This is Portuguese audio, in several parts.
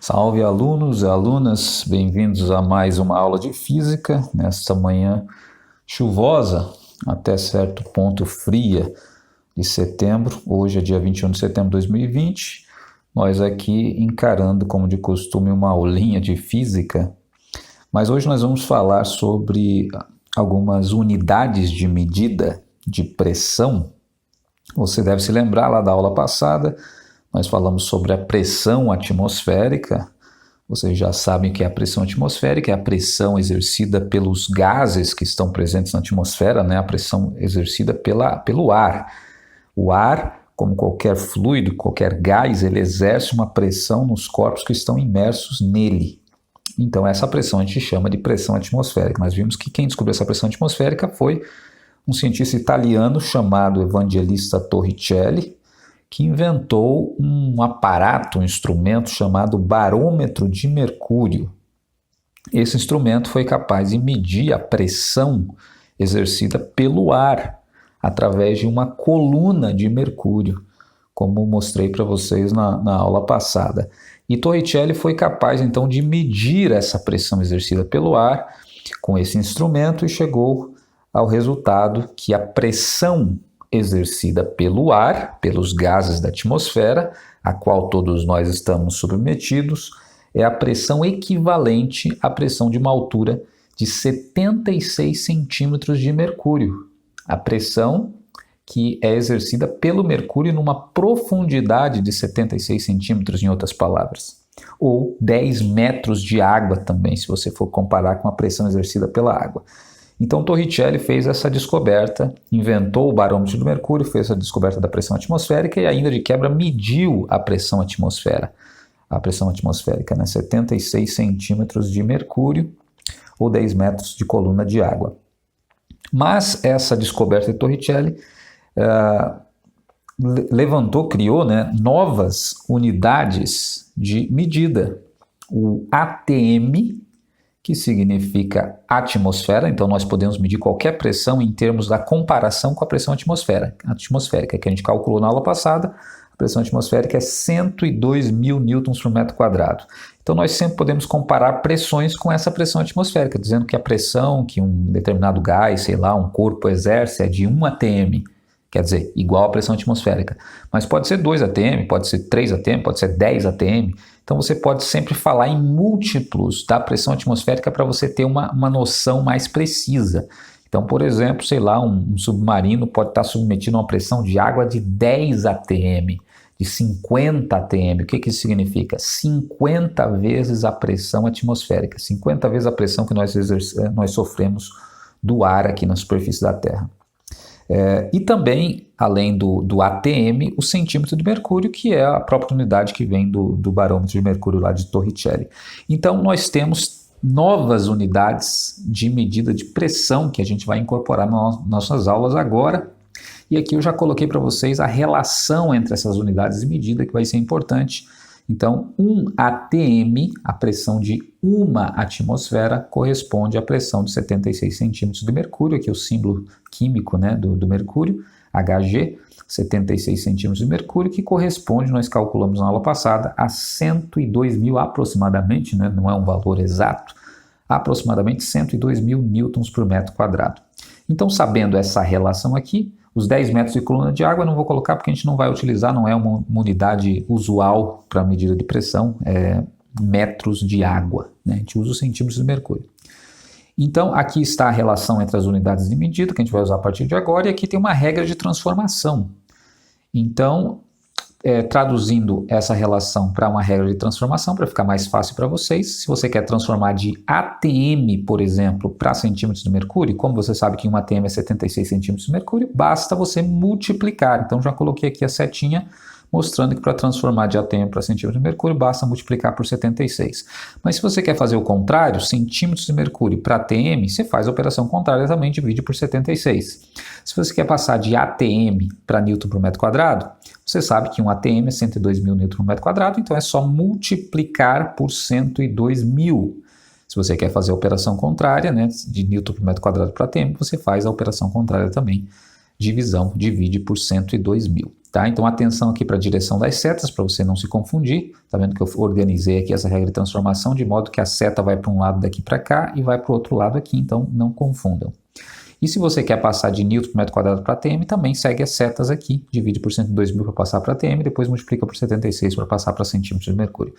Salve alunos e alunas, bem-vindos a mais uma aula de física nesta manhã chuvosa, até certo ponto fria de setembro. Hoje é dia 21 de setembro de 2020, nós aqui encarando como de costume uma aulinha de física, mas hoje nós vamos falar sobre algumas unidades de medida de pressão. Você deve se lembrar lá da aula passada, nós falamos sobre a pressão atmosférica. Vocês já sabem o que é a pressão atmosférica, é a pressão exercida pelos gases que estão presentes na atmosfera, né? A pressão exercida pelo ar. O ar, como qualquer fluido, qualquer gás, ele exerce uma pressão nos corpos que estão imersos nele. Então essa pressão a gente chama de pressão atmosférica. Nós vimos que quem descobriu essa pressão atmosférica foi um cientista italiano chamado Evangelista Torricelli, que inventou um aparato, um instrumento chamado barômetro de mercúrio. Esse instrumento foi capaz de medir a pressão exercida pelo ar através de uma coluna de mercúrio, como mostrei para vocês na aula passada. E Torricelli foi capaz então de medir essa pressão exercida pelo ar com esse instrumento e chegou ao resultado que a pressão exercida pelo ar, pelos gases da atmosfera, a qual todos nós estamos submetidos, é a pressão equivalente à pressão de uma altura de 76 centímetros de mercúrio. A pressão que é exercida pelo mercúrio numa profundidade de 76 centímetros, em outras palavras. Ou 10 metros de água também, se você for comparar com a pressão exercida pela água. Então Torricelli fez essa descoberta, inventou o barômetro do mercúrio, fez essa descoberta da pressão atmosférica e ainda de quebra mediu a pressão atmosférica, né? 76 centímetros de mercúrio ou 10 metros de coluna de água. Mas essa descoberta de Torricelli criou, né, novas unidades de medida. O ATM, que significa atmosfera, então nós podemos medir qualquer pressão em termos da comparação com a pressão atmosférica, que a gente calculou na aula passada. A pressão atmosférica é 102 mil newtons por metro quadrado. Então nós sempre podemos comparar pressões com essa pressão atmosférica, dizendo que a pressão que um determinado gás, um corpo exerce é de 1 atm, quer dizer, igual à pressão atmosférica. Mas pode ser 2 atm, pode ser 3 atm, pode ser 10 atm. Então você pode sempre falar em múltiplos da pressão atmosférica para você ter uma noção mais precisa. Então, por exemplo, um submarino pode estar submetido a uma pressão de água de 10 atm, de 50 atm. O que isso significa? 50 vezes a pressão atmosférica, 50 vezes a pressão que nós sofremos do ar aqui na superfície da Terra. E também, além do ATM, o centímetro de mercúrio, que é a própria unidade que vem do barômetro de mercúrio lá de Torricelli. Então, nós temos novas unidades de medida de pressão que a gente vai incorporar nas nossas aulas agora. E aqui eu já coloquei para vocês a relação entre essas unidades de medida, que vai ser importante. Então, 1 atm, a pressão de uma atmosfera, corresponde à pressão de 76 centímetros de mercúrio, aqui é o símbolo químico, né, do mercúrio, Hg, 76 centímetros de mercúrio, que corresponde, nós calculamos na aula passada, a 102 mil aproximadamente, né, não é um valor exato, aproximadamente 102 mil newtons por metro quadrado. Então, sabendo essa relação aqui, os 10 metros de coluna de água eu não vou colocar porque a gente não vai utilizar, não é uma unidade usual para medida de pressão, é metros de água, né? A gente usa os centímetros de mercúrio. Então, aqui está a relação entre as unidades de medida que a gente vai usar a partir de agora, e aqui tem uma regra de transformação. Então, traduzindo essa relação para uma regra de transformação, para ficar mais fácil para vocês, se você quer transformar de ATM, por exemplo, para centímetros de mercúrio, como você sabe que um ATM é 76 centímetros de mercúrio, basta você multiplicar. Então, já coloquei aqui a setinha mostrando que para transformar de atm para centímetro de mercúrio, basta multiplicar por 76. Mas se você quer fazer o contrário, centímetros de mercúrio para atm, você faz a operação contrária também, divide por 76. Se você quer passar de atm para newton por metro quadrado, você sabe que um atm é 102 mil newton por metro quadrado, então é só multiplicar por 102 mil. Se você quer fazer a operação contrária, né, de newton por metro quadrado para atm, você faz a operação contrária também, divisão, divide por 102 mil. tá? Então atenção aqui para a direção das setas, para você não se confundir. Tá vendo que eu organizei aqui essa regra de transformação de modo que a seta vai para um lado daqui para cá e vai para o outro lado aqui, então não confundam. E se você quer passar de newton por metro quadrado para atm, também segue as setas aqui, divide por 102.000 para passar para atm, depois multiplica por 76 para passar para centímetros de mercúrio.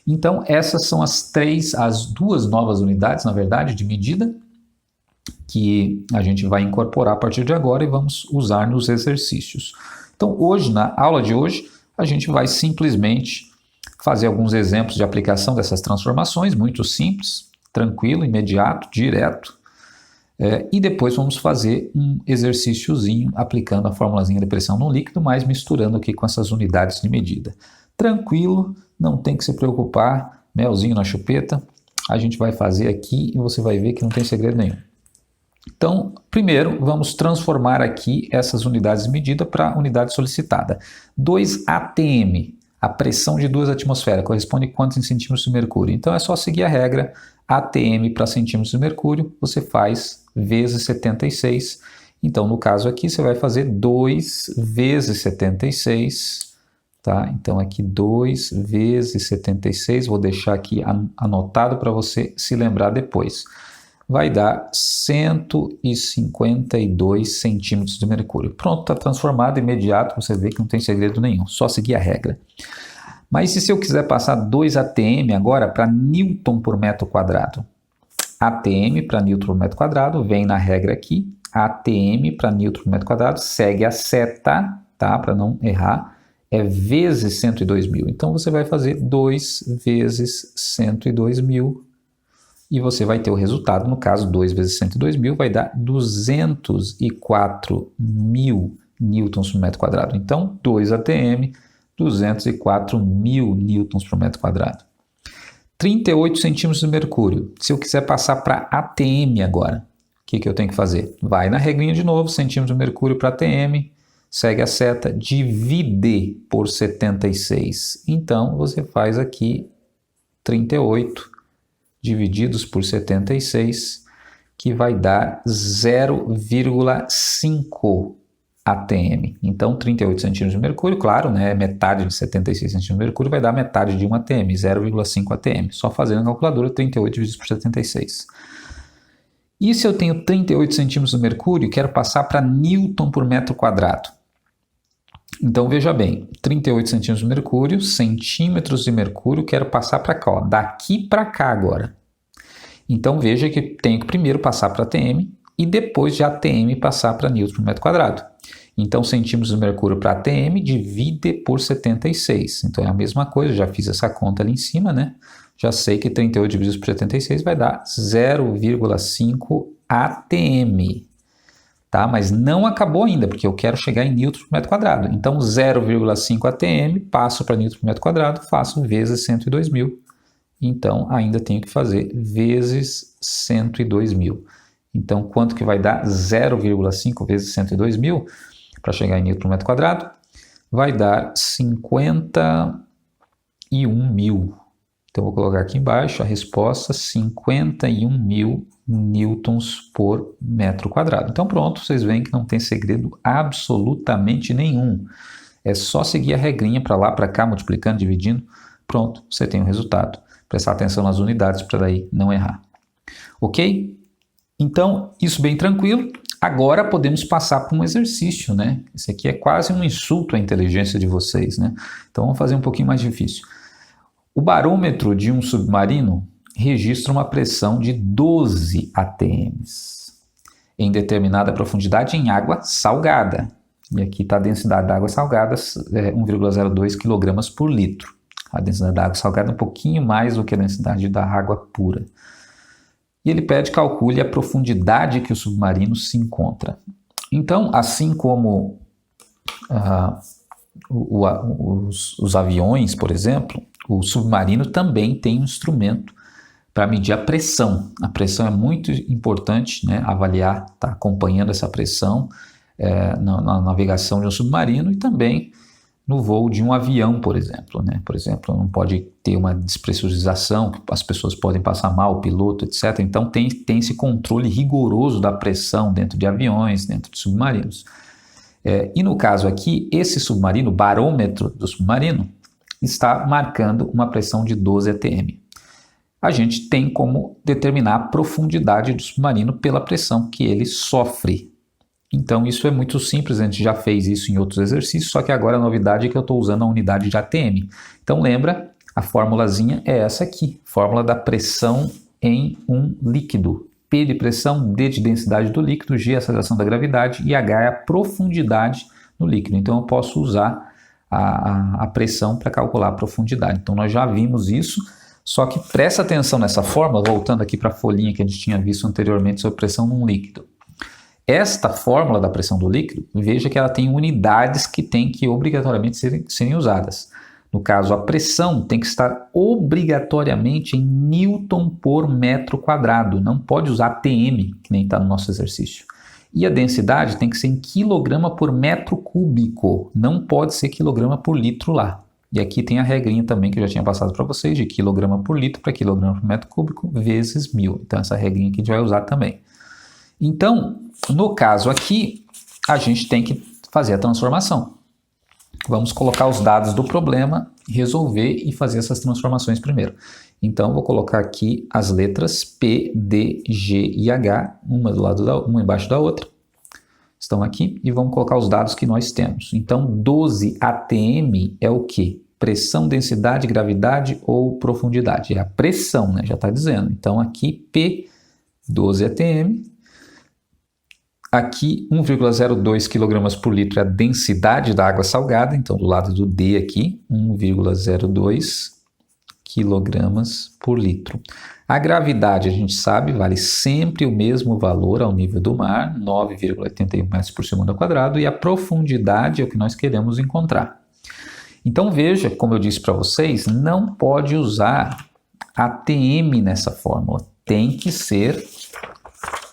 Então essas são as duas novas unidades, na verdade, de medida, que a gente vai incorporar a partir de agora e vamos usar nos exercícios. Então hoje, na aula de hoje, a gente vai simplesmente fazer alguns exemplos de aplicação dessas transformações, muito simples, tranquilo, imediato, direto. E depois vamos fazer um exercíciozinho aplicando a formulazinha de pressão no líquido, mas misturando aqui com essas unidades de medida. Tranquilo, não tem que se preocupar, melzinho na chupeta, a gente vai fazer aqui e você vai ver que não tem segredo nenhum. Então, primeiro, vamos transformar aqui essas unidades de medida para a unidade solicitada. 2 atm, a pressão de 2 atmosferas, corresponde a quantos em centímetros de mercúrio? Então é só seguir a regra, atm para centímetros de mercúrio, você faz vezes 76. Então, no caso aqui, você vai fazer 2 vezes 76, tá? Então, aqui 2 vezes 76, vou deixar aqui anotado para você se lembrar depois. Vai dar 152 centímetros de mercúrio. Pronto, está transformado imediato, você vê que não tem segredo nenhum, só seguir a regra. Mas e se eu quiser passar 2 atm agora para newton por metro quadrado? Atm para newton por metro quadrado, vem na regra aqui, atm para newton por metro quadrado, segue a seta, tá? Para não errar, é vezes 102.000. Então você vai fazer 2 vezes 102.000 e você vai ter o resultado, no caso 2 vezes 102.000 vai dar 204.000 newtons por metro quadrado. Então 2 atm, 204.000 newtons por metro quadrado. 38 centímetros de mercúrio. Se eu quiser passar para atm agora, o que eu tenho que fazer? Vai na regrinha de novo, centímetros de mercúrio para atm, segue a seta, divide por 76. Então, você faz aqui 38 divididos por 76, que vai dar 0,5 atm. Então, 38 centímetros de mercúrio, claro, né, metade de 76 centímetros de mercúrio vai dar metade de 1 atm, 0,5 atm. Só fazendo a calculadora, 38 divididos por 76. E se eu tenho 38 centímetros de mercúrio e quero passar para newton por metro quadrado? Então, veja bem, 38 centímetros de mercúrio, centímetros de mercúrio, quero passar para cá, ó, daqui para cá agora. Então, veja que tenho que primeiro passar para atm e depois de atm passar para newton por metro quadrado. Então, centímetros de mercúrio para atm divide por 76. Então, é a mesma coisa, já fiz essa conta ali em cima, né? Já sei que 38 dividido por 76 vai dar 0,5 atm. Tá? Mas não acabou ainda, porque eu quero chegar em newton por metro quadrado. Então, 0,5 atm, passo para newton por metro quadrado, faço vezes 102.000. Então, ainda tenho que fazer vezes 102.000. Então, quanto que vai dar 0,5 vezes 102.000 para chegar em newton por metro quadrado? Vai dar 51.000. Então, vou colocar aqui embaixo a resposta, 51.000 newtons por metro quadrado. Então, pronto, vocês veem que não tem segredo absolutamente nenhum. É só seguir a regrinha para lá, para cá, multiplicando, dividindo. Pronto, você tem o resultado. Prestar atenção nas unidades para daí não errar. Ok? Então, isso bem tranquilo. Agora podemos passar para um exercício, né? Esse aqui é quase um insulto à inteligência de vocês, né? Então, vamos fazer um pouquinho mais difícil. O barômetro de um submarino registra uma pressão de 12 atms em determinada profundidade em água salgada. E aqui está a densidade da água salgada, 1,02 kg por litro. A densidade da água salgada é um pouquinho mais do que a densidade da água pura. E ele pede que calcule a profundidade que o submarino se encontra. Então, assim como os aviões, por exemplo, o submarino também tem um instrumento para medir a pressão. A pressão é muito importante, né, avaliar, tá acompanhando essa pressão na navegação de um submarino e também no voo de um avião, por exemplo. Né? Por exemplo, não pode ter uma despressurização, que as pessoas podem passar mal, o piloto, etc. Então tem esse controle rigoroso da pressão dentro de aviões, dentro de submarinos. E no caso aqui, esse submarino, o barômetro do submarino, está marcando uma pressão de 12 atm. A gente tem como determinar a profundidade do submarino pela pressão que ele sofre. Então isso é muito simples, a gente já fez isso em outros exercícios, só que agora a novidade é que eu estou usando a unidade de atm. Então lembra, a formulazinha é essa aqui, fórmula da pressão em um líquido. P de pressão, D de densidade do líquido, G é a aceleração da gravidade e H é a profundidade no líquido. Então eu posso usar a pressão para calcular a profundidade. Então nós já vimos isso, só que presta atenção nessa fórmula, voltando aqui para a folhinha que a gente tinha visto anteriormente sobre pressão num líquido. Esta fórmula da pressão do líquido, veja que ela tem unidades que têm que obrigatoriamente serem usadas. No caso, a pressão tem que estar obrigatoriamente em Newton por metro quadrado. Não pode usar atm, que nem está no nosso exercício. E a densidade tem que ser em quilograma por metro cúbico. Não pode ser quilograma por litro lá. E aqui tem a regrinha também que eu já tinha passado para vocês, de quilograma por litro para quilograma por metro cúbico vezes 1000. Então essa regrinha aqui a gente vai usar também. Então, no caso aqui, a gente tem que fazer a transformação. Vamos colocar os dados do problema, resolver e fazer essas transformações primeiro. Então, vou colocar aqui as letras P, D, G e H, uma embaixo da outra. Estão aqui e vamos colocar os dados que nós temos. Então, 12 atm é o quê? Pressão, densidade, gravidade ou profundidade? É a pressão, né? Já está dizendo. Então, aqui P, 12 atm. Aqui, 1,02 kg por litro é a densidade da água salgada. Então, do lado do D aqui, 1,02 kg por litro. A gravidade, a gente sabe, vale sempre o mesmo valor ao nível do mar, 9,81 metros por segundo ao quadrado, e a profundidade é o que nós queremos encontrar. Então, veja, como eu disse para vocês, não pode usar atm nessa fórmula. Tem que ser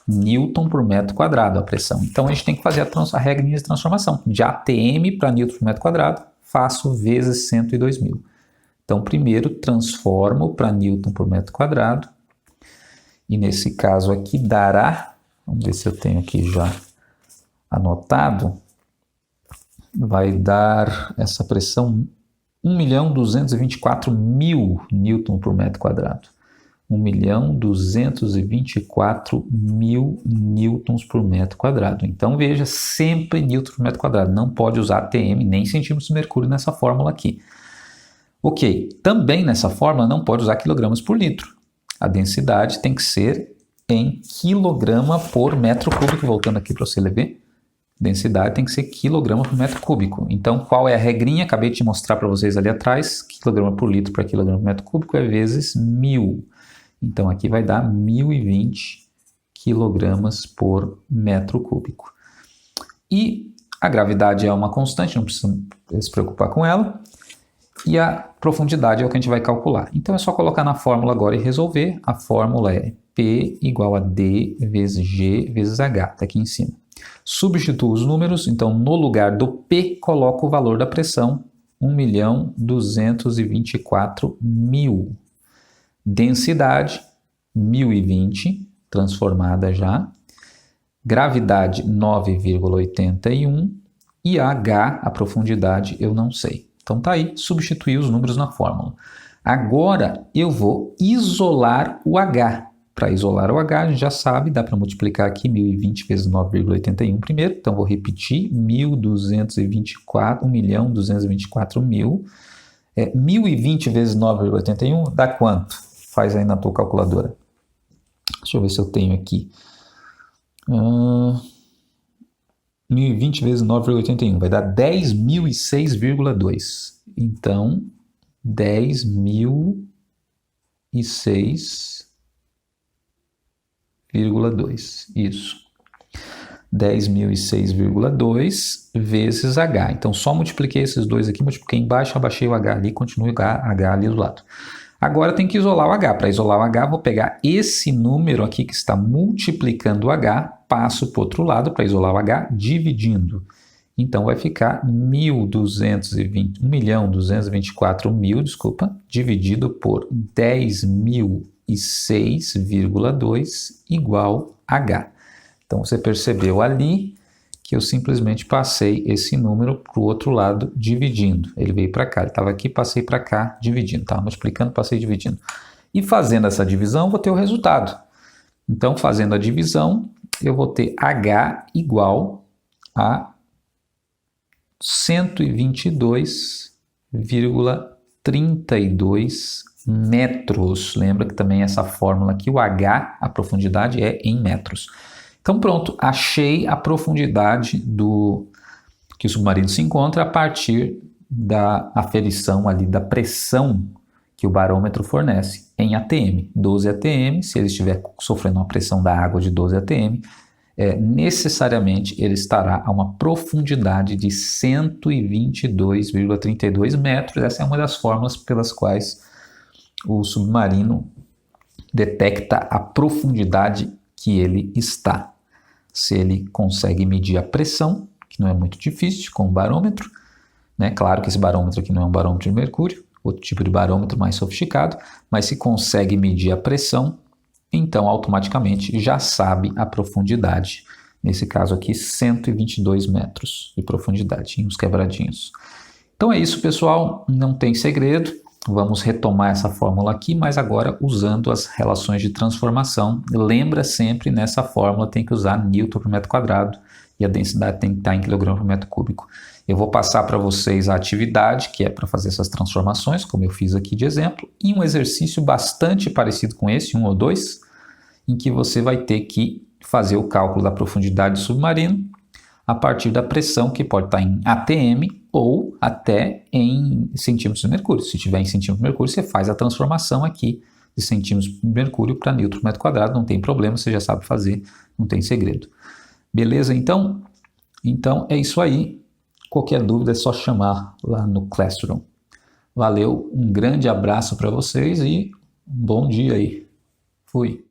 Newton por metro quadrado a pressão. Então, a gente tem que fazer a regrinha de transformação. De atm para Newton por metro quadrado, faço vezes 102.000. Então, primeiro transformo para Newton por metro quadrado. E nesse caso aqui dará, vamos ver se eu tenho aqui já anotado, vai dar essa pressão 1.224.000 Newton por metro quadrado. 1.224.000 newtons por metro quadrado. Então, veja, sempre newton por metro quadrado. Não pode usar atm nem centímetros de mercúrio nessa fórmula aqui. Ok, também nessa fórmula não pode usar quilogramas por litro. A densidade tem que ser em quilograma por metro cúbico. Voltando aqui para você ver, densidade tem que ser quilograma por metro cúbico. Então, qual é a regrinha? Acabei de te mostrar para vocês ali atrás. Quilograma por litro para quilograma por metro cúbico é vezes 1000. Então, aqui vai dar 1020 quilogramas por metro cúbico. E a gravidade é uma constante, não precisa se preocupar com ela. E a profundidade é o que a gente vai calcular. Então, é só colocar na fórmula agora e resolver. A fórmula é P igual a D vezes G vezes H, está aqui em cima. Substituo os números, então, no lugar do P, coloco o valor da pressão, 1.224.000. Densidade, 1020, transformada já. Gravidade, 9,81. E H, a profundidade, eu não sei. Então tá aí, substituir os números na fórmula. Agora eu vou isolar o H. Para isolar o H, a gente já sabe, dá para multiplicar aqui 1020 vezes 9,81 primeiro. Então vou repetir, 1.224.000. 1020 vezes 9,81 dá quanto? Faz aí na tua calculadora. Deixa eu ver se eu tenho aqui. 1020 vezes 9,81 vai dar 10.006,2. Então, 10.006,2. Isso. 10.006,2 vezes H. Então, só multipliquei esses dois aqui, multipliquei embaixo, abaixei o H ali, continue o H ali do lado. Agora tem que isolar o H. Para isolar o H, vou pegar esse número aqui que está multiplicando o H, passo para o outro lado para isolar o H, dividindo. Então, vai ficar 1.224.000, dividido por 10.006,2 igual H. Então, você percebeu ali que eu simplesmente passei esse número para o outro lado dividindo. Ele veio para cá, ele estava aqui, passei para cá dividindo. Estava multiplicando, passei dividindo. E fazendo essa divisão, vou ter o resultado. Então, fazendo a divisão, eu vou ter H igual a 122,32 metros. Lembra que também essa fórmula aqui, o H, a profundidade é em metros. Então pronto, achei a profundidade que o submarino se encontra a partir da aferição ali da pressão que o barômetro fornece em ATM. 12 ATM, se ele estiver sofrendo uma pressão da água de 12 ATM, necessariamente ele estará a uma profundidade de 122,32 metros. Essa é uma das fórmulas pelas quais o submarino detecta a profundidade que ele está. Se ele consegue medir a pressão, que não é muito difícil, com o barômetro, né? Claro que esse barômetro aqui não é um barômetro de mercúrio, outro tipo de barômetro mais sofisticado, mas se consegue medir a pressão, então automaticamente já sabe a profundidade. Nesse caso aqui, 122 metros de profundidade, em uns quebradinhos. Então é isso, pessoal, não tem segredo. Vamos retomar essa fórmula aqui, mas agora usando as relações de transformação. Lembra sempre, nessa fórmula tem que usar Newton por metro quadrado e a densidade tem que estar em quilograma por metro cúbico. Eu vou passar para vocês a atividade, que é para fazer essas transformações, como eu fiz aqui de exemplo, e um exercício bastante parecido com esse, 1 ou 2, em que você vai ter que fazer o cálculo da profundidade do submarino a partir da pressão, que pode estar em ATM ou até em centímetros de mercúrio. Se tiver em centímetros de mercúrio, você faz a transformação aqui de centímetros de mercúrio para Newton por metro quadrado, não tem problema, você já sabe fazer, não tem segredo. Beleza, então? Então é isso aí. Qualquer dúvida é só chamar lá no Classroom. Valeu, um grande abraço para vocês e um bom dia aí. Fui.